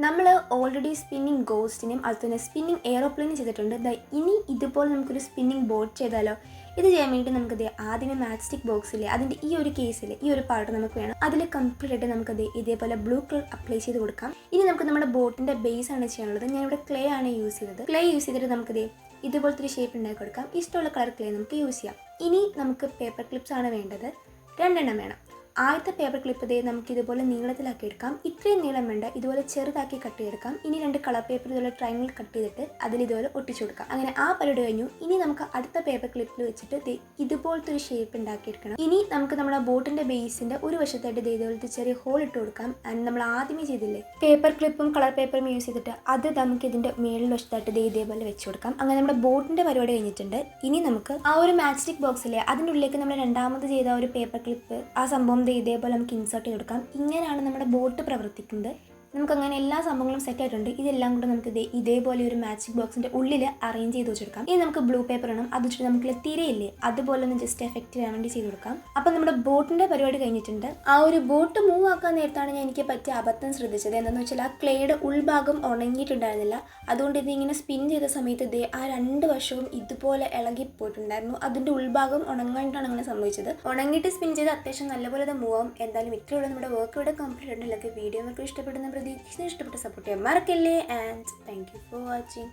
നമ്മൾ already spinning ഗോസ്റ്റിനും അതുപോലെ spinning എയറോപ്ലെയിനും ചെയ്തിട്ടുണ്ട്. ഇനി ഇതുപോലെ നമുക്കൊരു സ്പിന്നിങ് ബോട്ട് ചെയ്താലോ? ഇത് ചെയ്യാൻ വേണ്ടി നമുക്കത് ആദ്യമേ മാച്ച് സ്റ്റിക്ക് ബോക്സിൽ അതിൻ്റെ ഈ ഒരു കേസിൽ ഈ ഒരു പാർട്ട് നമുക്ക് വേണം. അതിൽ കംപ്ലീറ്റ് ആയിട്ട് നമുക്കത് ഇതേപോലെ ബ്ലൂ കളർ അപ്ലൈ ചെയ്ത് കൊടുക്കാം. ഇനി നമുക്ക് നമ്മുടെ ബോട്ടിൻ്റെ ബേസ് ആണ് ചെയ്യാനുള്ളത്. ഞാനിവിടെ ക്ലേ ആണ് യൂസ് ചെയ്തത്. ക്ലേ യൂസ് ചെയ്തിട്ട് നമുക്കത് ഇതുപോലത്തെ ഒരു ഷേപ്പ് ഉണ്ടാക്കി കൊടുക്കാം. ഇഷ്ടമുള്ള കളർ ക്ലേ നമുക്ക് യൂസ് ചെയ്യാം. ഇനി നമുക്ക് പേപ്പർ ക്ലിപ്സ് ആണ് വേണ്ടത്. 2 എണ്ണം വേണം. ആദ്യത്തെ പേപ്പർ ക്ലിപ്പ് നമുക്ക് ഇതുപോലെ നീളത്തിലാക്കി എടുക്കാം. ഇത്രയും നീളം വേണ്ട, ഇതുപോലെ ചെറുതാക്കി കട്ട് ചെയ്തെടുക്കാം. ഇനി 2 കളർ പേപ്പർ ഇതുപോലെ ട്രയാങ്കിൾ കട്ട് ചെയ്തിട്ട് അതിൽ ഇതുപോലെ ഒട്ടിച്ചു കൊടുക്കാം. അങ്ങനെ ആ പരിപാടി കഴിഞ്ഞു. ഇനി നമുക്ക് അടുത്ത പേപ്പർ ക്ലിപ്പിൽ വെച്ചിട്ട് ഇതുപോലത്തെ ഒരു ഷേപ്പ് ഉണ്ടാക്കിയെടുക്കണം. ഇനി നമുക്ക് നമ്മുടെ ബോട്ടിന്റെ ബേസിന്റെ ഒരു വശത്തായിട്ട് ഇതുപോലത്തെ ചെറിയ ഹോൾ ഇട്ട് കൊടുക്കാം. ആൻഡ് നമ്മൾ ആദ്യമേ ചെയ്തില്ലേ പേപ്പർ ക്ലിപ്പും കളർ പേപ്പറും യൂസ് ചെയ്തിട്ട് അത് നമുക്ക് ഇതിന്റെ മേളിൽ വശത്തായിട്ട് ഇതേപോലെ വെച്ച് കൊടുക്കാം. അങ്ങനെ നമ്മുടെ ബോട്ടിന്റെ പരിപാടി കഴിഞ്ഞിട്ടുണ്ട്. ഇനി നമുക്ക് ആ ഒരു മാച്ച് സ്റ്റിക്ക് ബോക്സിലെ അതിൻ്റെ ഉള്ളിലേക്ക് നമ്മൾ രണ്ടാമത് ചെയ്ത ഒരു പേപ്പർ ക്ലിപ്പ് ആ സംഭവം ഇതേപോലെ നമുക്ക് ഇൻസേർട്ട് ചെയ്ത് കൊടുക്കാം. ഇങ്ങനെയാണ് നമ്മുടെ ബോട്ട് പ്രവർത്തിക്കുന്നത്. നമുക്കങ്ങനെ എല്ലാ സംഭവങ്ങളും സെറ്റ് ആയിട്ടുണ്ട്. ഇതെല്ലാം കൂടെ നമുക്ക് ഇതേപോലെ ഒരു മാച്ചിങ് ബോക്സിന്റെ ഉള്ളിൽ അറേഞ്ച് ചെയ്ത് വെച്ചെടുക്കാം. ഇനി നമുക്ക് ബ്ലൂ പേപ്പർ വേണം. അത് വെച്ചിട്ട് നമുക്ക് തിരയില്ലേ അതുപോലെ ഒന്ന് ജസ്റ്റ് എഫക്റ്റ് ചെയ്യാൻ വേണ്ടി ചെയ്ത് കൊടുക്കാം. അപ്പം നമ്മുടെ ബോട്ടിന്റെ പരിപാടി കഴിഞ്ഞിട്ടുണ്ട്. ആ ഒരു ബോട്ട് മൂവ് ആക്കാൻ നേരത്താണ് എനിക്ക് പറ്റിയ അബദ്ധം ശ്രദ്ധിച്ചത്. എന്താണെന്ന് വെച്ചാൽ ആ ക്ലേയുടെ ഉൾഭാഗം ഉണങ്ങിയിട്ടുണ്ടായിരുന്നില്ല. അതുകൊണ്ട് ഇതിങ്ങനെ സ്പിൻ ചെയ്ത സമയത്ത് ആ 2 വശവും ഇതുപോലെ ഇളകിപ്പോയിട്ടുണ്ടായിരുന്നു. അതിന്റെ ഉൾഭാഗം ഉണങ്ങാനായിട്ടാണ് അങ്ങനെ സംഭവിച്ചത്. ഉണങ്ങിയിട്ട് സ്പിൻ ചെയ്ത് അത്യാവശ്യം നല്ലപോലെ അത് മൂവ് ആവും. എന്തായാലും ഇത്രയുള്ള നമ്മുടെ വർക്ക് ഇവിടെ കംപ്ലീറ്റ് ആയിട്ടുള്ള വീഡിയോ നമുക്ക് ഇഷ്ടപ്പെടുന്ന പ്രതീക്ഷിച്ച് ഇഷ്ടപ്പെട്ട് സപ്പോർട്ട് ചെയ്യാൻ മറക്കല്ലേ. And thank you for watching.